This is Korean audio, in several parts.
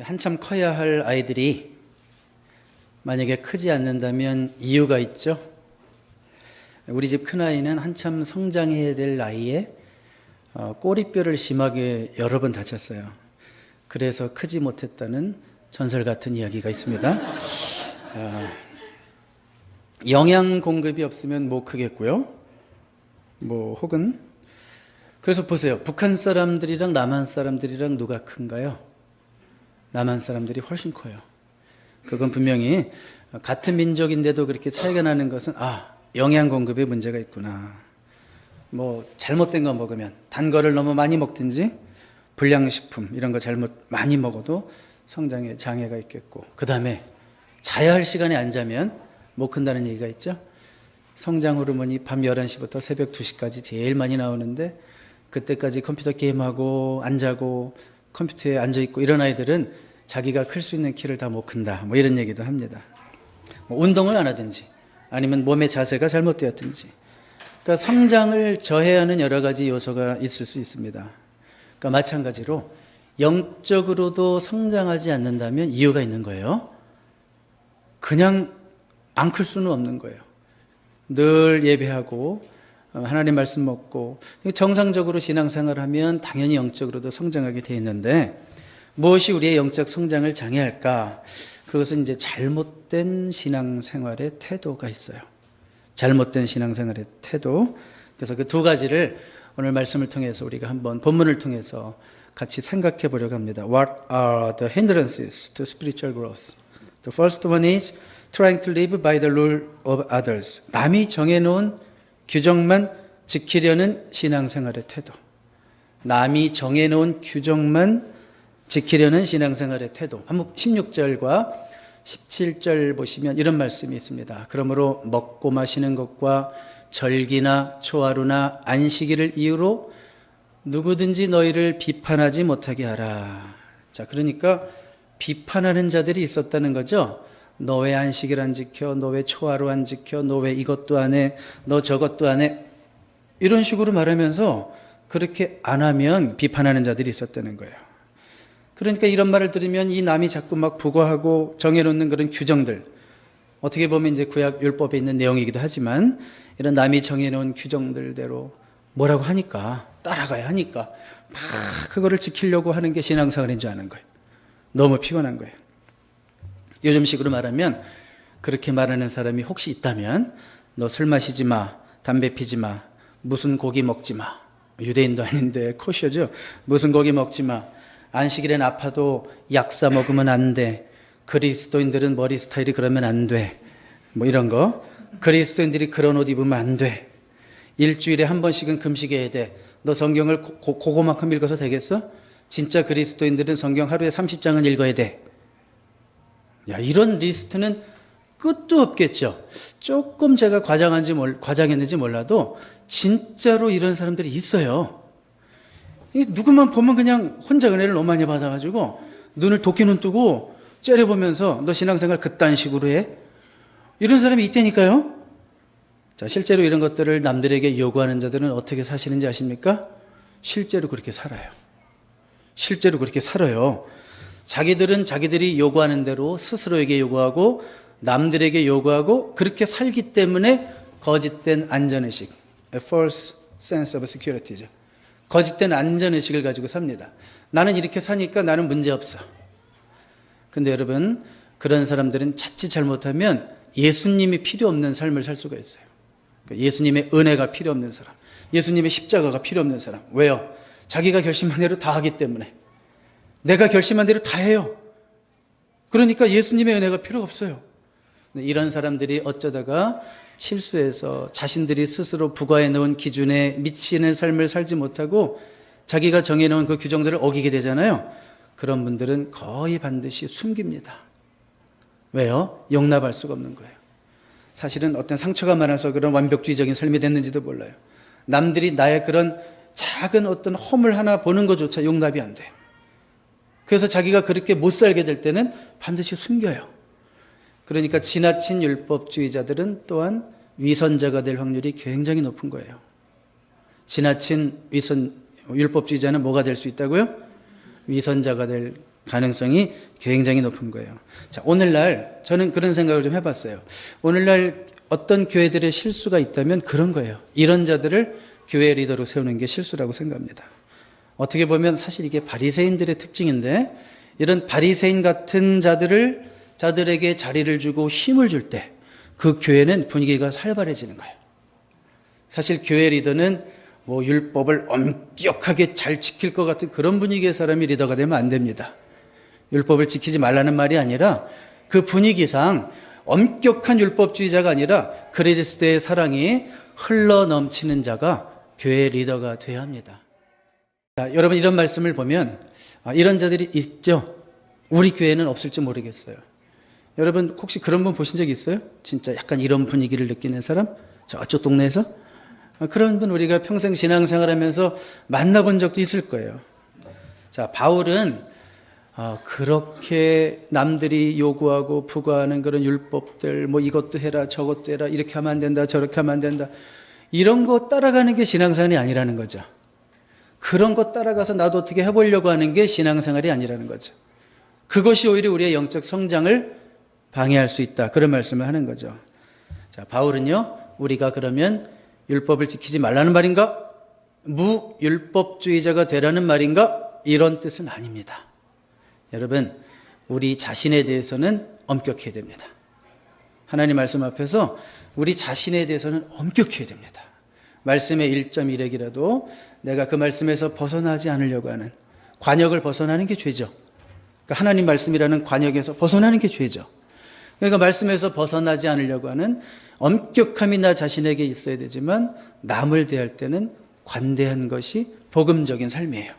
한참 커야 할 아이들이 만약에 크지 않는다면 이유가 있죠. 우리 집 큰아이는 한참 성장해야 될 나이에 꼬리뼈를 심하게 여러 번 다쳤어요. 그래서 크지 못했다는 전설 같은 이야기가 있습니다. 영양 공급이 없으면 못 크겠고요. 혹은 그래서 보세요. 북한 사람들이랑 남한 사람들이랑 누가 큰가요? 남한 사람들이 훨씬 커요. 그건 분명히 같은 민족인데도 그렇게 차이가 나는 것은 영양 공급에 문제가 있구나. 잘못된 거 먹으면 단 거를 너무 많이 먹든지 불량식품 이런 거 잘못 많이 먹어도 성장에 장애가 있겠고, 그 다음에 자야 할 시간에 안 자면 못 큰다는 얘기가 있죠. 성장 호르몬이 밤 11시부터 새벽 2시까지 제일 많이 나오는데 그때까지 컴퓨터 게임하고 안 자고 컴퓨터에 앉아있고 이런 아이들은 자기가 클 수 있는 키를 다 못 큰다, 이런 얘기도 합니다. 운동을 안 하든지 아니면 몸의 자세가 잘못되었든지, 그러니까 성장을 저해하는 여러 가지 요소가 있을 수 있습니다. 그러니까 마찬가지로 영적으로도 성장하지 않는다면 이유가 있는 거예요. 그냥 안 클 수는 없는 거예요. 늘 예배하고 하나님 말씀 먹고 정상적으로 신앙생활을 하면 당연히 영적으로도 성장하게 되어 있는데, 무엇이 우리의 영적 성장을 장애할까? 그것은 이제 잘못된 신앙생활의 태도가 있어요. 잘못된 신앙생활의 태도. 그래서 그 두 가지를 오늘 말씀을 통해서 우리가 한번 본문을 통해서 같이 생각해 보려고 합니다. What are the hindrances to spiritual growth? The first one is trying to live by the rule of others. 남이 정해놓은 규정만 지키려는 신앙생활의 태도. 남이 정해놓은 규정만 지키려는 신앙생활의 태도. 한번 16절과 17절 보시면 이런 말씀이 있습니다. 그러므로 먹고 마시는 것과 절기나 초하루나 안식일을 이유로 누구든지 너희를 비판하지 못하게 하라. 자, 그러니까 비판하는 자들이 있었다는 거죠. 너 왜 안식일 안 지켜? 너 왜 초하루 안 지켜? 너 왜 이것도 안 해? 너 저것도 안 해? 이런 식으로 말하면서 그렇게 안 하면 비판하는 자들이 있었다는 거예요. 그러니까 이런 말을 들으면 이 남이 자꾸 막 부과하고 정해놓는 그런 규정들, 어떻게 보면 이제 구약 율법에 있는 내용이기도 하지만 이런 남이 정해놓은 규정들대로 뭐라고 하니까, 따라가야 하니까 막 그거를 지키려고 하는 게 신앙생활인 줄 아는 거예요. 너무 피곤한 거예요. 요즘식으로 말하면 그렇게 말하는 사람이 혹시 있다면 너 술 마시지 마, 담배 피지 마, 무슨 고기 먹지 마. 유대인도 아닌데 코셔죠. 무슨 고기 먹지 마. 안식일엔 아파도 약사 먹으면 안 돼. 그리스도인들은 머리 스타일이 그러면 안 돼. 이런 거. 그리스도인들이 그런 옷 입으면 안 돼. 일주일에 한 번씩은 금식해야 돼. 너 성경을 그거만큼 읽어서 되겠어? 진짜 그리스도인들은 성경 하루에 30장은 읽어야 돼. 이런 리스트는 끝도 없겠죠. 조금 제가 과장했는지 몰라도 진짜로 이런 사람들이 있어요. 누구만 보면 그냥 혼자 은혜를 너무 많이 받아가지고 눈을 도끼는 뜨고 째려보면서 너 신앙생활 그딴 식으로 해? 이런 사람이 있다니까요. 자, 실제로 이런 것들을 남들에게 요구하는 자들은 어떻게 사시는지 아십니까? 실제로 그렇게 살아요. 실제로 그렇게 살아요. 자기들은 자기들이 요구하는 대로 스스로에게 요구하고 남들에게 요구하고 그렇게 살기 때문에 거짓된 안전의식, a false sense of security죠. 거짓된 안전의식을 가지고 삽니다. 나는 이렇게 사니까 나는 문제없어. 근데 여러분, 그런 사람들은 자칫 잘못하면 예수님이 필요 없는 삶을 살 수가 있어요. 예수님의 은혜가 필요 없는 사람, 예수님의 십자가가 필요 없는 사람. 왜요? 자기가 결심한 대로 다 하기 때문에. 내가 결심한 대로 다 해요. 그러니까 예수님의 은혜가 필요가 없어요. 이런 사람들이 어쩌다가 실수해서 자신들이 스스로 부과해 놓은 기준에 미치는 삶을 살지 못하고 자기가 정해놓은 그 규정들을 어기게 되잖아요. 그런 분들은 거의 반드시 숨깁니다. 왜요? 용납할 수가 없는 거예요. 사실은 어떤 상처가 많아서 그런 완벽주의적인 삶이 됐는지도 몰라요. 남들이 나의 그런 작은 어떤 허물 하나 보는 것조차 용납이 안 돼요. 그래서 자기가 그렇게 못 살게 될 때는 반드시 숨겨요. 그러니까 지나친 율법주의자들은 또한 위선자가 될 확률이 굉장히 높은 거예요. 지나친 율법주의자는 뭐가 될 수 있다고요? 위선자가 될 가능성이 굉장히 높은 거예요. 자, 오늘날 저는 그런 생각을 좀 해봤어요. 오늘날 어떤 교회들의 실수가 있다면 그런 거예요. 이런 자들을 교회 리더로 세우는 게 실수라고 생각합니다. 어떻게 보면 사실 이게 바리새인들의 특징인데, 이런 바리새인 같은 자들에게 자리를 주고 힘을 줄 때 그 교회는 분위기가 살벌해지는 거예요. 사실 교회 리더는 뭐 율법을 엄격하게 잘 지킬 것 같은 그런 분위기의 사람이 리더가 되면 안 됩니다. 율법을 지키지 말라는 말이 아니라 그 분위기상 엄격한 율법주의자가 아니라 그리스도의 사랑이 흘러넘치는 자가 교회 리더가 되어야 합니다. 자, 여러분 이런 말씀을 보면 이런 자들이 있죠. 우리 교회는 없을지 모르겠어요. 여러분 혹시 그런 분 보신 적 있어요? 진짜 약간 이런 분위기를 느끼는 사람? 저쪽 동네에서? 그런 분 우리가 평생 신앙생활하면서 만나본 적도 있을 거예요. 자, 바울은 그렇게 남들이 요구하고 부과하는 그런 율법들, 뭐 이것도 해라 저것도 해라, 이렇게 하면 안 된다 저렇게 하면 안 된다, 이런 거 따라가는 게 신앙생활이 아니라는 거죠. 그런 거 따라가서 나도 어떻게 해보려고 하는 게 신앙생활이 아니라는 거죠. 그것이 오히려 우리의 영적 성장을 방해할 수 있다, 그런 말씀을 하는 거죠. 자, 바울은요, 우리가 그러면 율법을 지키지 말라는 말인가? 무율법주의자가 되라는 말인가? 이런 뜻은 아닙니다. 여러분, 우리 자신에 대해서는 엄격해야 됩니다. 하나님 말씀 앞에서 우리 자신에 대해서는 엄격해야 됩니다. 말씀의 1.1핵이라도 내가 그 말씀에서 벗어나지 않으려고 하는, 관역을 벗어나는 게 죄죠. 그러니까 하나님 말씀이라는 관역에서 벗어나는 게 죄죠. 그러니까 말씀에서 벗어나지 않으려고 하는 엄격함이 나 자신에게 있어야 되지만, 남을 대할 때는 관대한 것이 복음적인 삶이에요.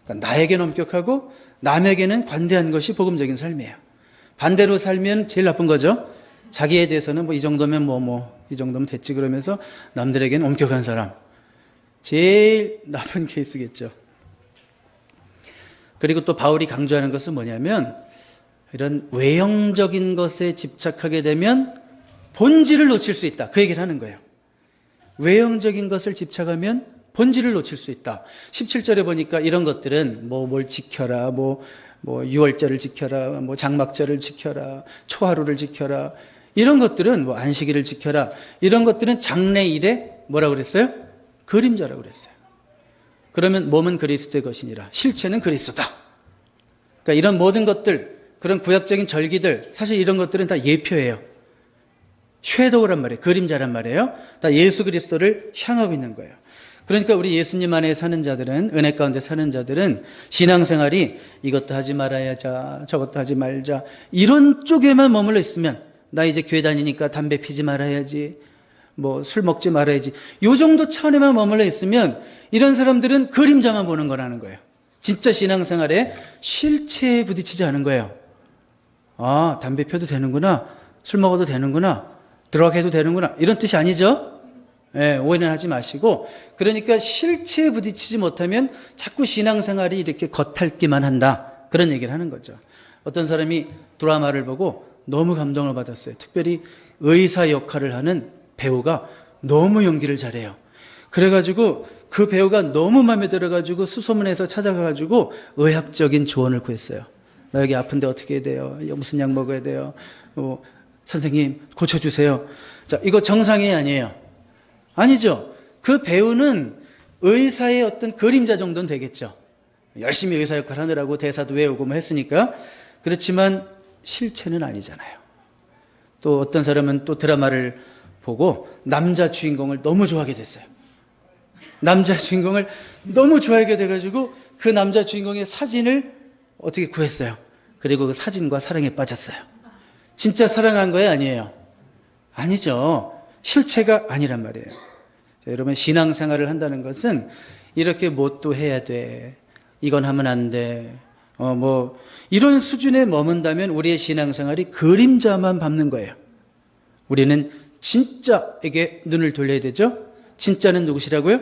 그러니까 나에게는 엄격하고 남에게는 관대한 것이 복음적인 삶이에요. 반대로 살면 제일 나쁜 거죠. 자기에 대해서는 뭐 이 정도면 이 정도면 됐지 그러면서 남들에게는 엄격한 사람, 제일 나쁜 케이스겠죠. 그리고 또 바울이 강조하는 것은 뭐냐면, 이런 외형적인 것에 집착하게 되면 본질을 놓칠 수 있다, 그 얘기를 하는 거예요. 외형적인 것을 집착하면 본질을 놓칠 수 있다. 17절에 보니까 이런 것들은 뭘 지켜라, 유월절을 지켜라, 장막절을 지켜라, 초하루를 지켜라, 이런 것들은 안식일을 지켜라, 이런 것들은 장래일의 뭐라고 그랬어요? 그림자라고 그랬어요. 그러면 몸은 그리스도의 것이니라, 실체는 그리스도다. 그러니까 이런 모든 것들, 그런 구약적인 절기들, 사실 이런 것들은 다 예표예요. 섀도우란 말이에요. 그림자란 말이에요. 다 예수 그리스도를 향하고 있는 거예요. 그러니까 우리 예수님 안에 사는 자들은, 은혜 가운데 사는 자들은 신앙생활이 이것도 하지 말아야자, 저것도 하지 말자, 이런 쪽에만 머물러 있으면, 나 이제 교회 다니니까 담배 피지 말아야지, 술 먹지 말아야지, 요 정도 차원에만 머물러 있으면 이런 사람들은 그림자만 보는 거라는 거예요. 진짜 신앙생활에 실체에 부딪히지 않은 거예요. 아, 담배 펴도 되는구나, 술 먹어도 되는구나, 드럭해도 되는구나, 이런 뜻이 아니죠. 오해는 하지 마시고, 그러니까 실체에 부딪히지 못하면 자꾸 신앙생활이 이렇게 겉핥기만 한다, 그런 얘기를 하는 거죠. 어떤 사람이 드라마를 보고 너무 감동을 받았어요. 특별히 의사 역할을 하는 배우가 너무 연기를 잘해요. 그래가지고 그 배우가 너무 마음에 들어가지고 수소문해서 찾아가가지고 의학적인 조언을 구했어요. 나 여기 아픈데 어떻게 해야 돼요? 무슨 약 먹어야 돼요? 선생님 고쳐주세요. 자, 이거 정상이 아니에요. 아니죠. 그 배우는 의사의 어떤 그림자 정도는 되겠죠. 열심히 의사 역할 하느라고 대사도 외우고 했으니까. 그렇지만 실체는 아니잖아요. 또 어떤 사람은 또 드라마를 보고 남자 주인공을 너무 좋아하게 됐어요. 남자 주인공을 너무 좋아하게 돼가지고 그 남자 주인공의 사진을 어떻게 구했어요. 그리고 그 사진과 사랑에 빠졌어요. 진짜 사랑한 거예요, 아니에요? 아니죠. 실체가 아니란 말이에요. 자, 여러분, 신앙생활을 한다는 것은 이렇게 뭣도 해야 돼, 이건 하면 안 돼, 이런 수준에 머문다면 우리의 신앙생활이 그림자만 밟는 거예요. 우리는 진짜에게 눈을 돌려야 되죠. 진짜는 누구시라고요?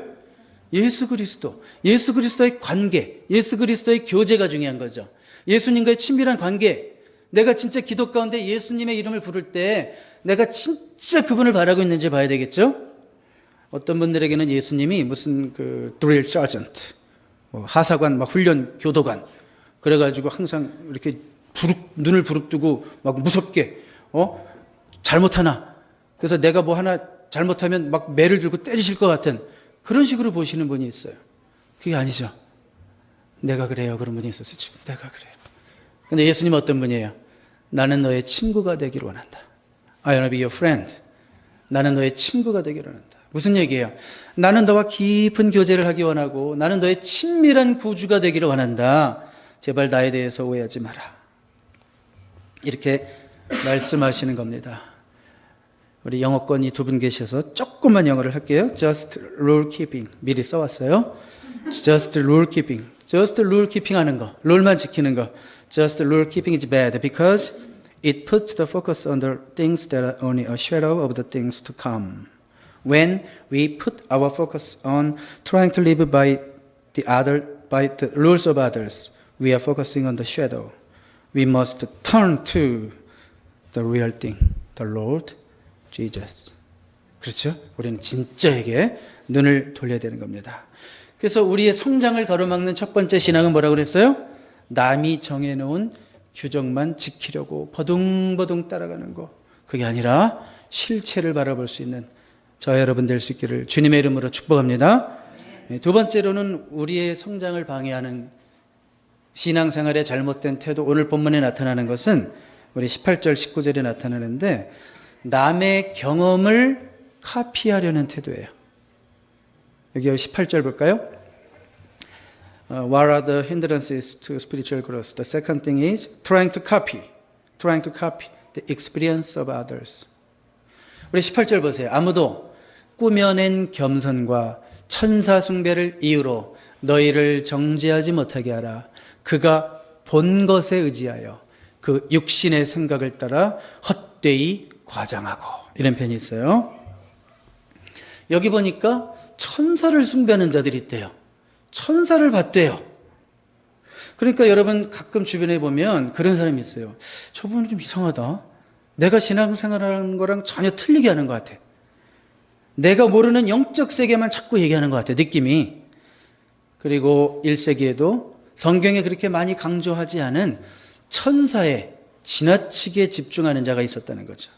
예수 그리스도. 예수 그리스도의 관계, 예수 그리스도의 교제가 중요한 거죠. 예수님과의 친밀한 관계. 내가 진짜 기도 가운데 예수님의 이름을 부를 때 내가 진짜 그분을 바라고 있는지 봐야 되겠죠. 어떤 분들에게는 예수님이 무슨 드릴 서전트, 하사관, 훈련 교도관, 그래가지고 항상 이렇게 눈을 부릅뜨고 막 무섭게, 잘못하나. 그래서 내가 뭐 하나 잘못하면 막 매를 들고 때리실 것 같은 그런 식으로 보시는 분이 있어요. 그게 아니죠. 내가 그래요. 그런 분이 있었어요. 지금 내가 그래요. 근데 예수님은 어떤 분이에요? 나는 너의 친구가 되기를 원한다. I wanna be your friend. 나는 너의 친구가 되기를 원한다. 무슨 얘기예요? 나는 너와 깊은 교제를 하기 원하고 나는 너의 친밀한 구주가 되기를 원한다. 제발 나에 대해서 오해하지 마라. 이렇게 말씀하시는 겁니다. 우리 영어권이 두 분 계셔서 조금만 영어를 할게요. Just rule keeping. 미리 써왔어요. Just rule keeping. Just rule keeping 하는 거. 룰만 지키는 거. Just rule keeping is bad because it puts the focus on the things that are only a shadow of the things to come. When we put our focus on trying to live by the rules of others, we are focusing on the shadow. We must turn to the real thing, the Lord Jesus. 그렇죠? 우리는 진짜에게 눈을 돌려야 되는 겁니다. 그래서 우리의 성장을 가로막는 첫 번째 신앙은 뭐라고 그랬어요? 남이 정해놓은 규정만 지키려고 버둥버둥 따라가는 거. 그게 아니라 실체를 바라볼 수 있는 저 여러분 될 수 있기를 주님의 이름으로 축복합니다. 두 번째로는 우리의 성장을 방해하는 신앙생활의 잘못된 태도, 오늘 본문에 나타나는 것은 우리 18절 19절에 나타나는데 남의 경험을 카피하려는 태도예요. 여기 18절 볼까요? What are the hindrances to spiritual growth? The second thing is trying to copy the experience of others. 우리 18절 보세요. 아무도 꾸며낸 겸손과 천사 숭배를 이유로 너희를 정죄하지 못하게 하라. 그가 본 것에 의지하여 그 육신의 생각을 따라 헛되이 과장하고. 이런 편이 있어요. 여기 보니까 천사를 숭배하는 자들이 있대요. 천사를 봤대요. 그러니까 여러분 가끔 주변에 보면 그런 사람이 있어요. 저분은 좀 이상하다. 내가 신앙생활하는 거랑 전혀 틀리게 하는 것 같아. 내가 모르는 영적 세계만 자꾸 얘기하는 것 같아, 느낌이. 그리고 1세기에도 성경에 그렇게 많이 강조하지 않은 천사에 지나치게 집중하는 자가 있었다는 거죠.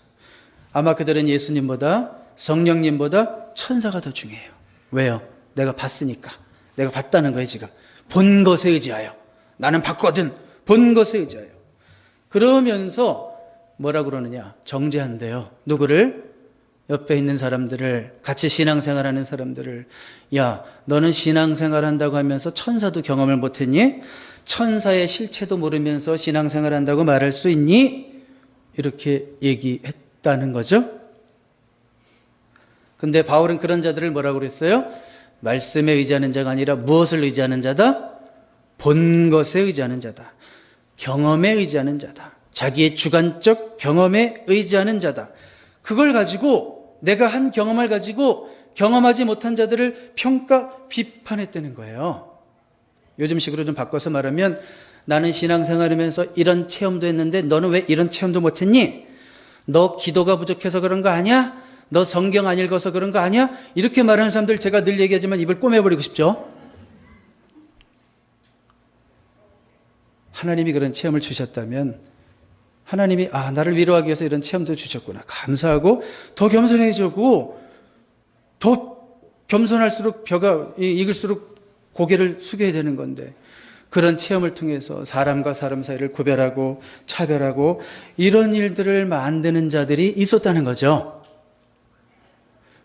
아마 그들은 예수님보다 성령님보다 천사가 더 중요해요. 왜요? 내가 봤으니까. 내가 봤다는 거예요, 지금. 본 것에 의지하여. 나는 봤거든. 본 것에 의지하여. 그러면서 뭐라 그러느냐? 정죄한대요. 누구를? 옆에 있는 사람들을, 같이 신앙생활하는 사람들을. 야, 너는 신앙생활한다고 하면서 천사도 경험을 못했니? 천사의 실체도 모르면서 신앙생활한다고 말할 수 있니? 이렇게 얘기했다는 거죠. 근데 바울은 그런 자들을 뭐라고 그랬어요? 말씀에 의지하는 자가 아니라 무엇을 의지하는 자다? 본 것에 의지하는 자다. 경험에 의지하는 자다. 자기의 주관적 경험에 의지하는 자다. 그걸 가지고 내가 한 경험을 가지고 경험하지 못한 자들을 평가, 비판했다는 거예요. 요즘식으로 좀 바꿔서 말하면 나는 신앙생활하면서 이런 체험도 했는데 너는 왜 이런 체험도 못했니? 너 기도가 부족해서 그런 거 아니야? 너 성경 안 읽어서 그런 거 아니야? 이렇게 말하는 사람들 제가 늘 얘기하지만 입을 꼬매버리고 싶죠. 하나님이 그런 체험을 주셨다면 하나님이 나를 위로하기 위해서 이런 체험도 주셨구나. 감사하고 더 겸손해지고 더 겸손할수록 벼가 익을수록 고개를 숙여야 되는 건데 그런 체험을 통해서 사람과 사람 사이를 구별하고 차별하고 이런 일들을 만드는 자들이 있었다는 거죠.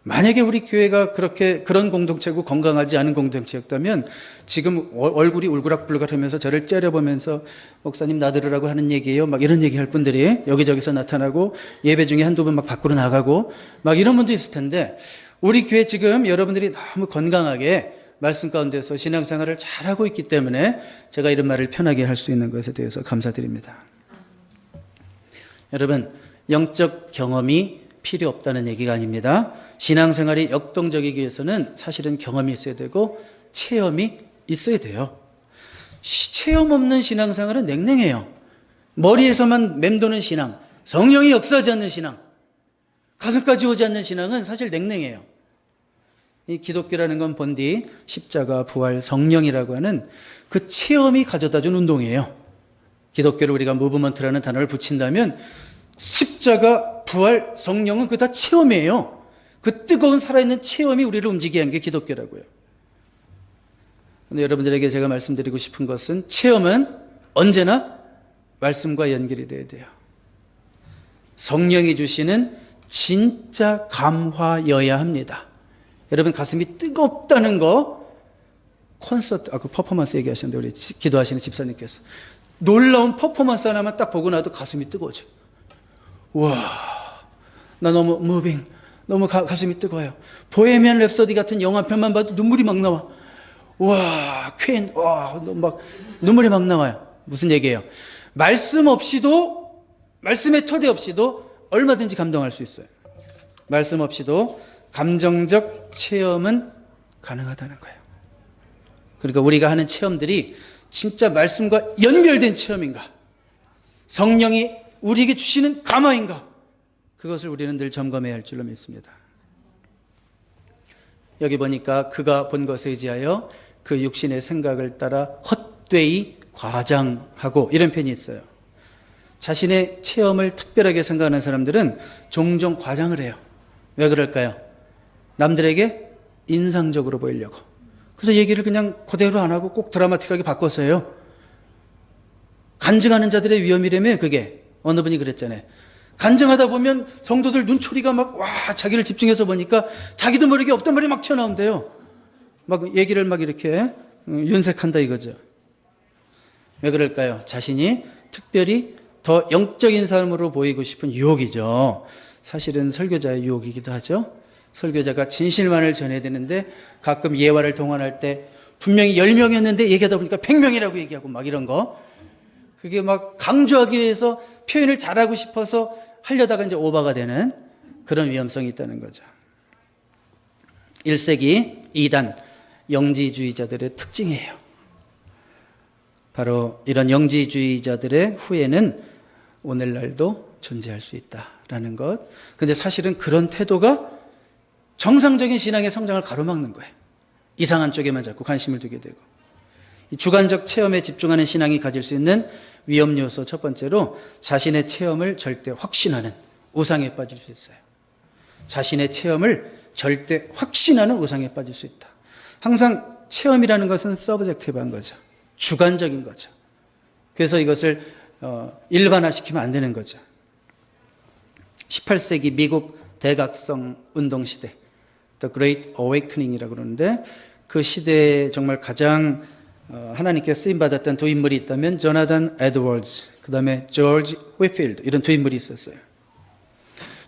만약에 우리 교회가 그런 공동체고 건강하지 않은 공동체였다면 지금 얼굴이 울그락불그락하면서 저를 째려보면서 목사님 나들으라고 하는 얘기예요. 막 이런 얘기할 분들이 여기저기서 나타나고 예배 중에 한두 번 막 밖으로 나가고 막 이런 분도 있을 텐데 우리 교회 지금 여러분들이 너무 건강하게 말씀 가운데서 신앙생활을 잘하고 있기 때문에 제가 이런 말을 편하게 할 수 있는 것에 대해서 감사드립니다. 여러분, 영적 경험이 필요 없다는 얘기가 아닙니다. 신앙생활이 역동적이기 위해서는 사실은 경험이 있어야 되고 체험이 있어야 돼요. 체험 없는 신앙생활은 냉랭해요. 머리에서만 맴도는 신앙, 성령이 역사하지 않는 신앙, 가슴까지 오지 않는 신앙은 사실 냉랭해요. 이 기독교라는 건 본디 십자가, 부활, 성령이라고 하는 그 체험이 가져다준 운동이에요. 기독교를 우리가 무브먼트라는 단어를 붙인다면 십자가, 부활, 성령은 그 다 체험이에요. 그 뜨거운 살아있는 체험이 우리를 움직이게 한 게 기독교라고요. 근데 여러분들에게 제가 말씀드리고 싶은 것은 체험은 언제나 말씀과 연결이 돼야 돼요. 성령이 주시는 진짜 감화여야 합니다. 여러분 가슴이 뜨겁다는 거 콘서트, 그 퍼포먼스 얘기하시는데 우리 기도하시는 집사님께서 놀라운 퍼포먼스 하나만 딱 보고 나도 가슴이 뜨거워져. 우와, 나 너무 무빙, 너무 가슴이 뜨거워요. 보헤미안 랩소디 같은 영화 한 편만 봐도 눈물이 막 나와. 우와, 퀸, 와, 막 눈물이 막 나와요. 무슨 얘기예요? 말씀 없이도, 말씀의 토대 없이도 얼마든지 감동할 수 있어요. 말씀 없이도 감정적 체험은 가능하다는 거예요. 그러니까 우리가 하는 체험들이 진짜 말씀과 연결된 체험인가? 성령이 우리에게 주시는 감화인가? 그것을 우리는 늘 점검해야 할 줄로 믿습니다. 여기 보니까 그가 본 것에 의지하여 그 육신의 생각을 따라 헛되이 과장하고 이런 편이 있어요. 자신의 체험을 특별하게 생각하는 사람들은 종종 과장을 해요. 왜 그럴까요? 남들에게 인상적으로 보이려고. 그래서 얘기를 그냥 그대로 안 하고 꼭 드라마틱하게 바꿔서 해요. 간증하는 자들의 위험이라며 그게. 어느 분이 그랬잖아요. 간증하다 보면 성도들 눈초리가 막 와 자기를 집중해서 보니까 자기도 모르게 없던 말이 막 튀어나온대요. 막 얘기를 막 이렇게 윤색한다 이거죠. 왜 그럴까요? 자신이 특별히 더 영적인 삶으로 보이고 싶은 유혹이죠. 사실은 설교자의 유혹이기도 하죠. 설교자가 진실만을 전해야 되는데 가끔 예화를 동원할 때 분명히 10명이었는데 얘기하다 보니까 100명이라고 얘기하고 막 이런 거. 그게 막 강조하기 위해서 표현을 잘하고 싶어서 하려다가 이제 오바가 되는 그런 위험성이 있다는 거죠. 1세기 이단 영지주의자들의 특징이에요. 바로 이런 영지주의자들의 후에는 오늘날도 존재할 수 있다라는 것. 근데 사실은 그런 태도가 정상적인 신앙의 성장을 가로막는 거예요. 이상한 쪽에만 자꾸 관심을 두게 되고. 이 주관적 체험에 집중하는 신앙이 가질 수 있는 위험 요소 첫 번째로 자신의 체험을 절대 확신하는 우상에 빠질 수 있어요. 자신의 체험을 절대 확신하는 우상에 빠질 수 있다. 항상 체험이라는 것은 서브젝티브한 거죠. 주관적인 거죠. 그래서 이것을 일반화시키면 안 되는 거죠. 18세기 미국 대각성 운동 시대, The Great Awakening이라고 그러는데 그 시대에 정말 가장 하나님께 쓰임받았던 두 인물이 있다면 조나단 에드워즈, 그 다음에 조지 휘필드 이런 두 인물이 있었어요.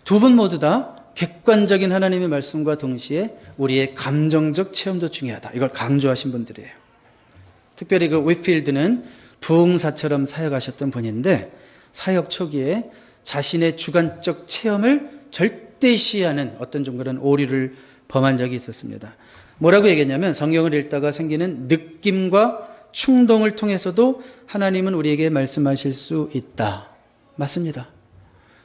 두 분 모두 다 객관적인 하나님의 말씀과 동시에 우리의 감정적 체험도 중요하다. 이걸 강조하신 분들이에요. 특별히 그 휘필드는 부흥사처럼 사역하셨던 분인데 사역 초기에 자신의 주관적 체험을 절대시하는 어떤 좀 그런 오류를 범한 적이 있었습니다. 뭐라고 얘기했냐면 성경을 읽다가 생기는 느낌과 충동을 통해서도 하나님은 우리에게 말씀하실 수 있다. 맞습니다.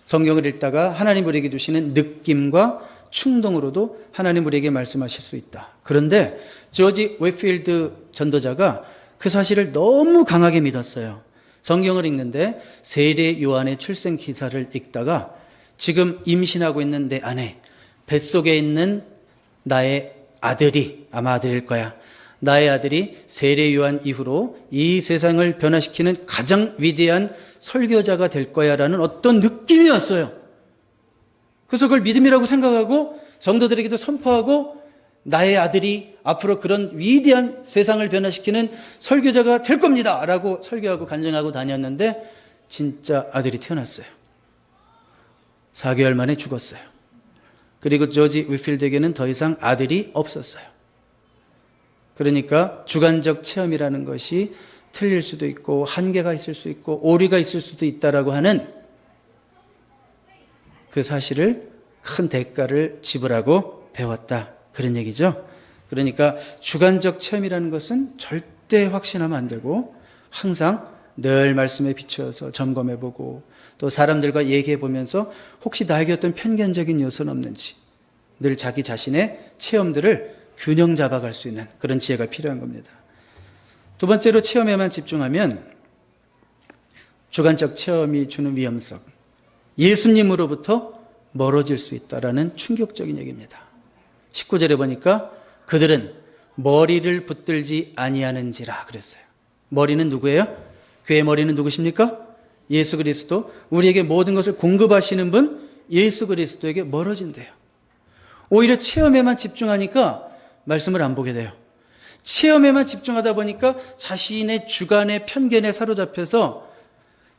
성경을 읽다가 하나님 우리에게 주시는 느낌과 충동으로도 하나님 우리에게 말씀하실 수 있다. 그런데 조지 웨필드 전도자가 그 사실을 너무 강하게 믿었어요. 성경을 읽는데 세례 요한의 출생 기사를 읽다가 지금 임신하고 있는 내 아내, 뱃속에 있는 나의 아들이, 아마 아들일 거야. 나의 아들이 세례 요한 이후로 이 세상을 변화시키는 가장 위대한 설교자가 될 거야 라는 어떤 느낌이 왔어요. 그래서 그걸 믿음이라고 생각하고 성도들에게도 선포하고 나의 아들이 앞으로 그런 위대한 세상을 변화시키는 설교자가 될 겁니다 라고 설교하고 간증하고 다녔는데 진짜 아들이 태어났어요. 4개월 만에 죽었어요. 그리고 조지 휘필드에게는 더 이상 아들이 없었어요. 그러니까 주관적 체험이라는 것이 틀릴 수도 있고 한계가 있을 수 있고 오류가 있을 수도 있다라고 하는 그 사실을 큰 대가를 지불하고 배웠다. 그런 얘기죠. 그러니까 주관적 체험이라는 것은 절대 확신하면 안 되고 항상 늘 말씀에 비추어서 점검해보고 또 사람들과 얘기해보면서 혹시 나에게 어떤 편견적인 요소는 없는지 늘 자기 자신의 체험들을 균형 잡아갈 수 있는 그런 지혜가 필요한 겁니다. 두 번째로 체험에만 집중하면 주관적 체험이 주는 위험성, 예수님으로부터 멀어질 수 있다라는 충격적인 얘기입니다. 19절에 보니까 그들은 머리를 붙들지 아니하는지라 그랬어요. 머리는 누구예요? 교회의 머리는 누구십니까? 예수 그리스도. 우리에게 모든 것을 공급하시는 분 예수 그리스도에게 멀어진대요. 오히려 체험에만 집중하니까 말씀을 안 보게 돼요. 체험에만 집중하다 보니까 자신의 주관의 편견에 사로잡혀서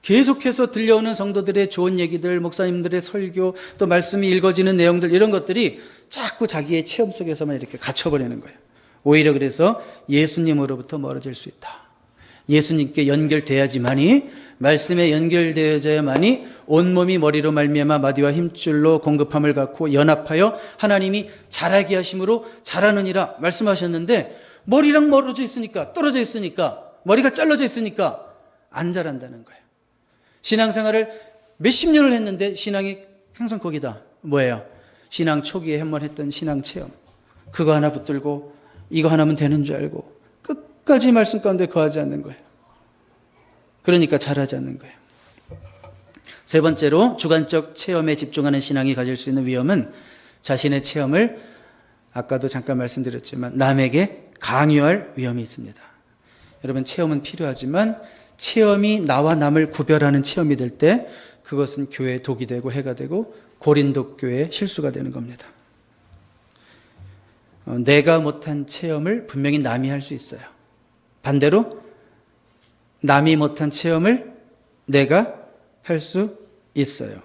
계속해서 들려오는 성도들의 좋은 얘기들, 목사님들의 설교, 또 말씀이 읽어지는 내용들, 이런 것들이 자꾸 자기의 체험 속에서만 이렇게 갇혀버리는 거예요. 오히려 그래서 예수님으로부터 멀어질 수 있다. 예수님께 연결돼야지만이, 말씀에 연결되어야만이 온몸이 머리로 말미암아 마디와 힘줄로 공급함을 갖고 연합하여 하나님이 자라게 하심으로 자라느니라 말씀하셨는데, 머리랑 멀어져 있으니까, 떨어져 있으니까, 머리가 잘라져 있으니까 안 자란다는 거예요. 신앙생활을 몇십 년을 했는데 신앙이 항상 거기다. 뭐예요? 신앙 초기에 한번 했던 신앙 체험. 그거 하나 붙들고 이거 하나면 되는 줄 알고 끝까지 말씀 가운데 거하지 않는 거예요. 그러니까 자라지 않는 거예요. 세 번째로 주관적 체험에 집중하는 신앙이 가질 수 있는 위험은 자신의 체험을 아까도 잠깐 말씀드렸지만 남에게 강요할 위험이 있습니다. 여러분, 체험은 필요하지만 체험이 나와 남을 구별하는 체험이 될 때 그것은 교회에 독이 되고 해가 되고 고린도 교회의 실수가 되는 겁니다. 내가 못한 체험을 분명히 남이 할 수 있어요. 반대로 남이 못한 체험을 내가 할 수 있어요.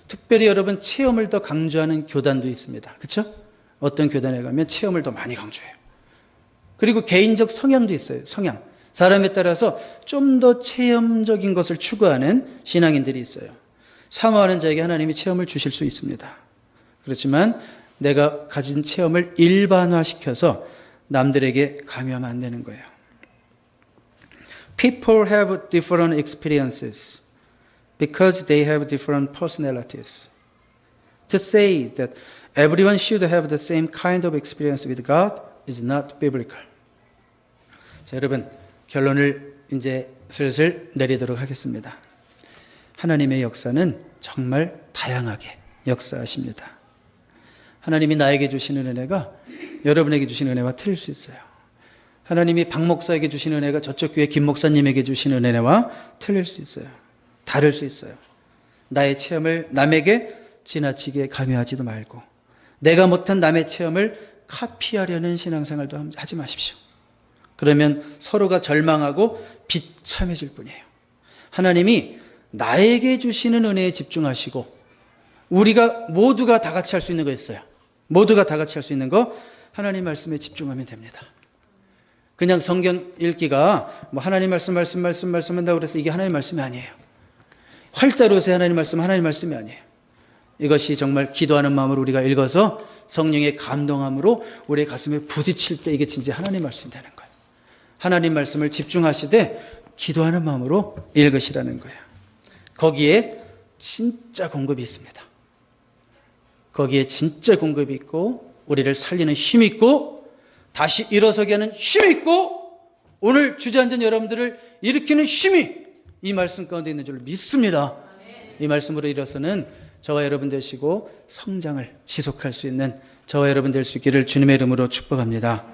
특별히 여러분, 체험을 더 강조하는 교단도 있습니다. 그렇죠? 어떤 교단에 가면 체험을 더 많이 강조해요. 그리고 개인적 성향도 있어요. 성향. 사람에 따라서 좀 더 체험적인 것을 추구하는 신앙인들이 있어요. 사모하는 자에게 하나님이 체험을 주실 수 있습니다. 그렇지만 내가 가진 체험을 일반화시켜서 남들에게 강요하면 안 되는 거예요. People have different experiences because they have different personalities. To say that everyone should have the same kind of experience with God is not biblical. 자, 여러분, 결론을 이제 슬슬 내리도록 하겠습니다. 하나님의 역사는 정말 다양하게 역사하십니다. 하나님이 나에게 주시는 은혜가 여러분에게 주신 은혜와 틀릴 수 있어요. 하나님이 박 목사에게 주신 은혜가 저쪽 교회 김 목사님에게 주신 은혜와 틀릴 수 있어요. 다를 수 있어요. 나의 체험을 남에게 지나치게 강요하지도 말고, 내가 못한 남의 체험을 카피하려는 신앙생활도 하지 마십시오. 그러면 서로가 절망하고 비참해질 뿐이에요. 하나님이 나에게 주시는 은혜에 집중하시고, 우리가 모두가 다 같이 할 수 있는 거 있어요. 모두가 다 같이 할 수 있는 거, 하나님 말씀에 집중하면 됩니다. 그냥 성경 읽기가 뭐 하나님 말씀한다고 그래서 이게 하나님 말씀이 아니에요. 활자로 세 하나님 말씀이 아니에요. 이것이 정말 기도하는 마음으로 우리가 읽어서 성령의 감동함으로 우리의 가슴에 부딪힐 때 이게 진짜 하나님 말씀이 되는 거예요. 하나님 말씀을 집중하시되 기도하는 마음으로 읽으시라는 거예요. 거기에 진짜 공급이 있습니다. 거기에 진짜 공급이 있고, 우리를 살리는 힘이 있고, 다시 일어서게 하는 힘이 있고, 오늘 주저앉은 여러분들을 일으키는 힘이 이 말씀 가운데 있는 줄 믿습니다. 이 말씀으로 일어서는 저와 여러분 되시고 성장을 지속할 수 있는 저와 여러분 될 수 있기를 주님의 이름으로 축복합니다.